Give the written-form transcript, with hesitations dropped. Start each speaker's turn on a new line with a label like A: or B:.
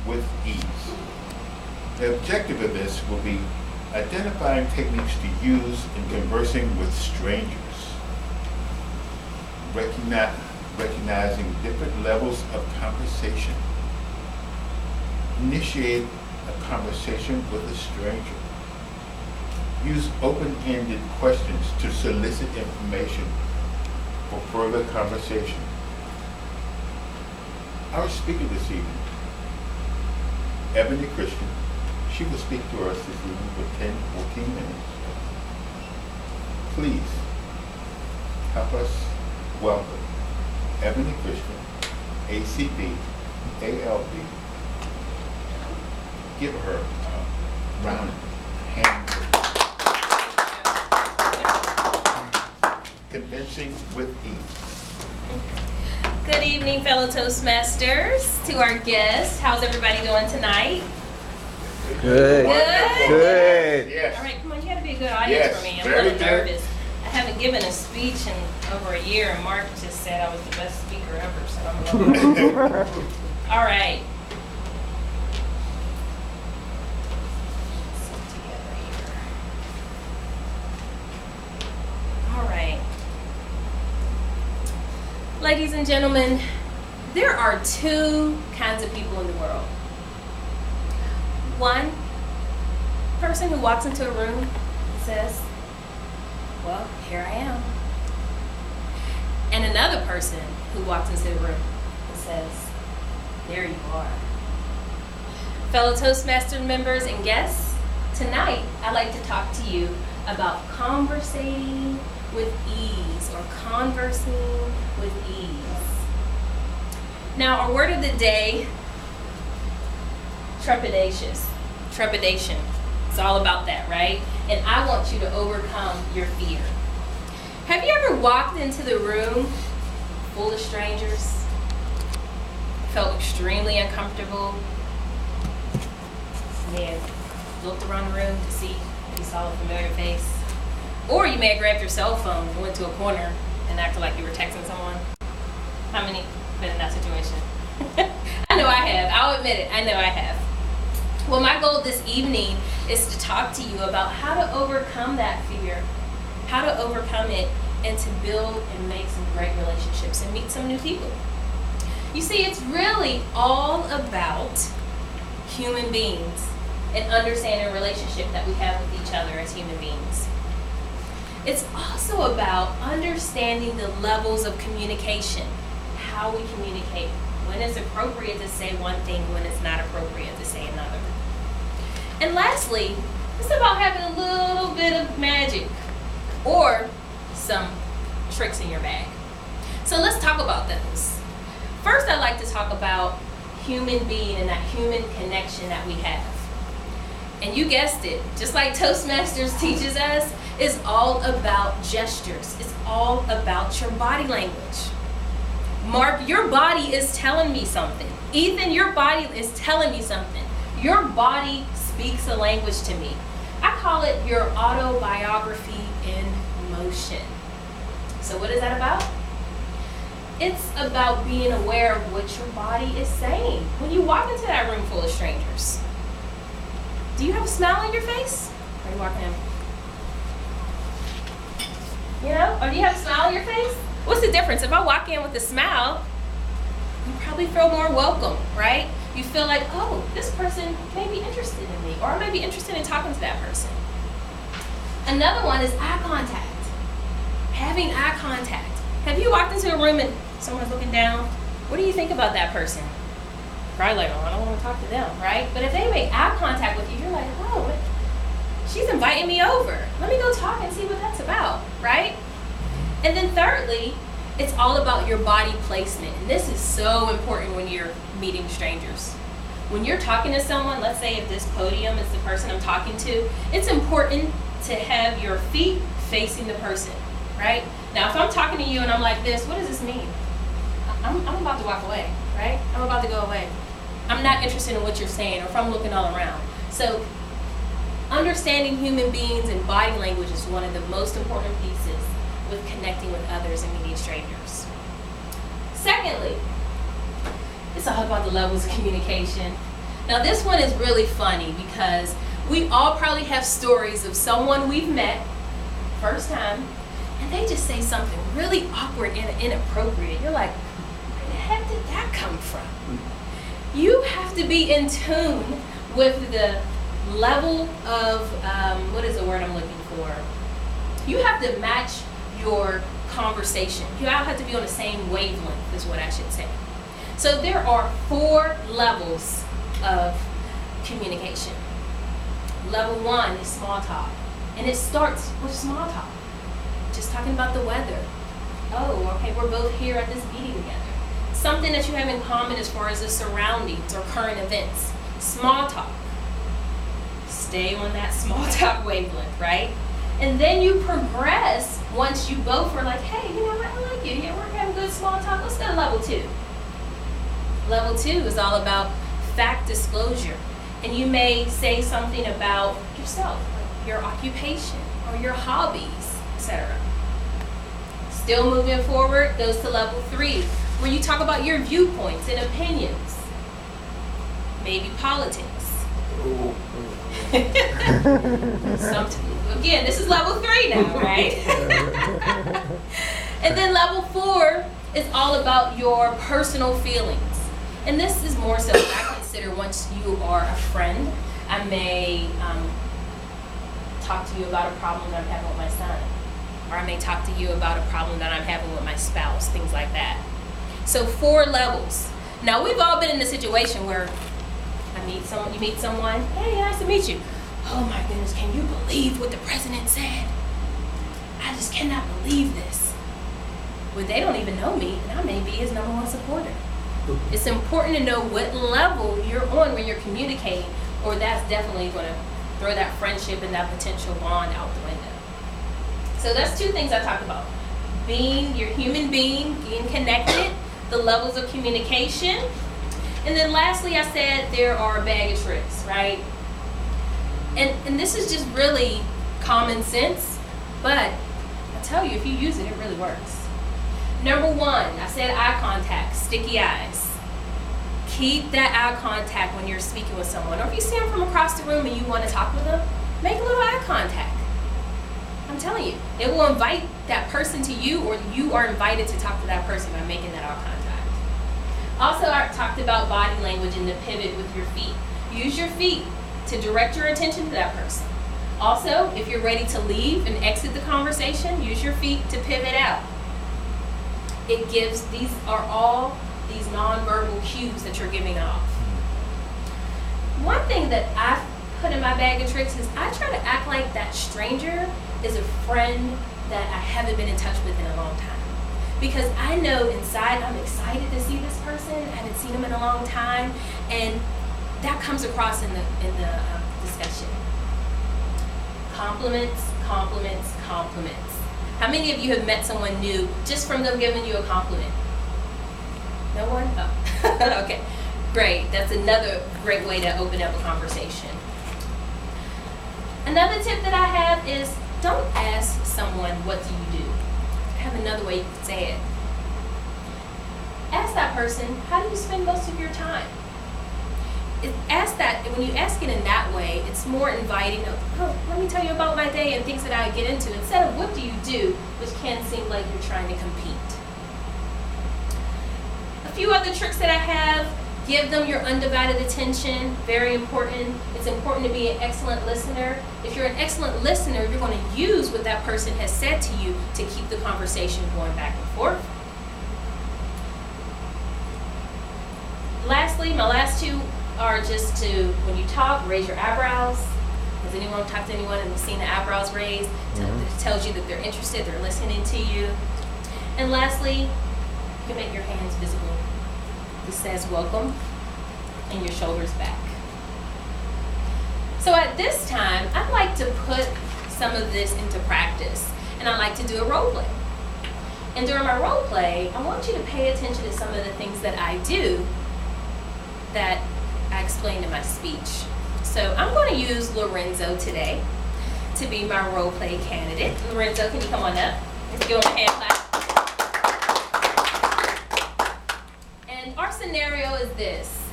A: with ease. The objective of this will be identifying techniques to use in conversing with strangers, recognizing different levels of conversation. Initiate a conversation with a stranger. Use open-ended questions to solicit information for further conversation. Our speaker this evening, Ebony Christian, she will speak to us this evening for 10 to 14 minutes. Please help us welcome Ebony Christian, ACB, ALB. Give her a round of hand. Conversing with ease.
B: Good evening, fellow Toastmasters. To our guests, how's everybody doing tonight?
A: Good.
B: Good?
A: Yes.
B: All right, come on, you gotta be a good audience for me. I'm a little nervous. I haven't given a speech in over a year, and Mark just said I was the best speaker ever, so I'm a little nervous. All right. Sit together here. All right. Ladies and gentlemen, there are two kinds of people in the world. One person who walks into a room and says, well, here I am. And another person who walks into the room and says, there you are. Fellow Toastmaster members and guests, tonight I'd like to talk to you about conversating with ease, or conversing with ease. Now, our word of the day, trepidation. It's all about that, right? And I want you to overcome your fear. Have you ever walked into the room full of strangers, felt extremely uncomfortable, may have looked around the room to see if you saw a familiar face? Or you may have grabbed your cell phone and went to a corner and acted like you were texting someone. How many have been in that situation? I know I have. I'll admit it. I know I have. Well, my goal this evening is to talk to you about how to overcome that fear, how to overcome it, and to build and make some great relationships and meet some new people. You see, it's really all about human beings and understanding the relationship that we have with each other as human beings. It's also about understanding the levels of communication, how we communicate, when it's appropriate to say one thing, when it's not appropriate to say another. And lastly, it's about having a little bit of magic or some tricks in your bag. So let's talk about those. First, I'd like to talk about human being and that human connection that we have. And you guessed it, just like Toastmasters teaches us, it's all about gestures. It's all about your body language. Mark, your body is telling me something. Ethan, your body is telling me something. Your body speaks a language to me. I call it your autobiography in motion. So what is that about? It's about being aware of what your body is saying. When you walk into that room full of strangers, do you have a smile on your face? Or are you walking in? You know? Or do you have a smile on your face? What's the difference? If I walk in with a smile, you probably feel more welcome, right? You feel like, oh, this person may be interested in me, or I may be interested in talking to that person. Another one is eye contact. Having eye contact. Have you walked into a room and someone's looking down? What do you think about that person? Probably like, oh, I don't want to talk to them, right? But if they make eye contact with you, you're like, oh, she's inviting me over. Let me go talk and see what that's about, right? And then thirdly, it's all about your body placement. And this is so important when you're meeting strangers. When you're talking to someone, let's say if this podium is the person I'm talking to, it's important to have your feet facing the person, right? Now, if I'm talking to you and I'm like this, what does this mean? I'm about to walk away, right? I'm about to go away. I'm not interested in what you're saying, or if I'm looking all around. So understanding human beings and body language is one of the most important pieces with connecting with others and meeting strangers. Secondly, it's all about the levels of communication. Now this one is really funny because we all probably have stories of someone we've met first time and they just say something really awkward and inappropriate. You're like, where the heck did that come from? You have to be in tune with the level of, what is the word I'm looking for? You have to match your conversation. You all have to be on the same wavelength is what I should say. So there are 4 levels of communication. Level 1 is small talk. And it starts with small talk. Just talking about the weather. Oh, okay, we're both here at this meeting together. Something that you have in common as far as the surroundings or current events. Small talk. Stay on that small talk wavelength, right? And then you progress once you both are like, hey, you know what, I like you. Yeah, we're having good small talk. Let's go to level 2. Level 2 is all about fact disclosure. And you may say something about yourself, like your occupation or your hobbies, etc. Still moving forward, goes to level 3, where you talk about your viewpoints and opinions. Maybe politics. Again, this is level 3 now, right? And then level 4 is all about your personal feelings. And this is more so I consider once you are a friend, I may talk to you about a problem that I'm having with my son. Or I may talk to you about a problem that I'm having with my spouse, things like that. So 4 levels. Now we've all been in a situation where you meet someone, hey, nice to meet you. Oh my goodness, can you believe what the president said? I just cannot believe this. Well, they don't even know me, and I may be his #1 supporter. It's important to know what level you're on when you're communicating, or that's definitely going to throw that friendship and that potential bond out the window. So that's 2 things I talked about. Being your human being, being connected, the levels of communication. And then lastly, I said there are a bag of tricks, right? And this is just really common sense, but I tell you, if you use it, it really works. Number 1, I said eye contact, sticky eyes. Keep that eye contact when you're speaking with someone. Or if you see them from across the room and you want to talk with them, make a little eye contact. I'm telling you, it will invite that person to you, or you are invited to talk to that person by making that eye contact. Also, I talked about body language and the pivot with your feet. Use your feet to direct your attention to that person. Also, if you're ready to leave and exit the conversation, use your feet to pivot out. These are all these nonverbal cues that you're giving off. One thing that I've put in my bag of tricks is I try to act like that stranger is a friend that I haven't been in touch with in a long time. Because I know inside I'm excited to see this person. I haven't seen them in a long time, and that comes across in the discussion. Compliments, compliments, compliments. How many of you have met someone new just from them giving you a compliment? No one? Oh. Okay, great. That's another great way to open up a conversation. Another tip that I have is don't ask someone, what do you do? I have another way you could say it. Ask that person, how do you spend most of your time? Ask that, when you ask it in that way, it's more inviting of, oh, let me tell you about my day and things that I get into, instead of what do you do, which can seem like you're trying to compete. A few other tricks that I have: give them your undivided attention, very important. It's important to be an excellent listener. If you're an excellent listener, you're going to use what that person has said to you to keep the conversation going back and forth. Lastly, my last 2 are just to, when you talk, raise your eyebrows. Has anyone talked to anyone and seen the eyebrows raised? It tells you that they're interested, they're listening to you. And lastly, you can make your hands visible. This says welcome, and your shoulders back. So at this time, I'd like to put some of this into practice, and I like to do a role play. And during my role play, I want you to pay attention to some of the things that I do that I explained in my speech. So I'm going to use Lorenzo today to be my role play candidate. Lorenzo, can you come on up? Let's give him a hand clap. And our scenario is this.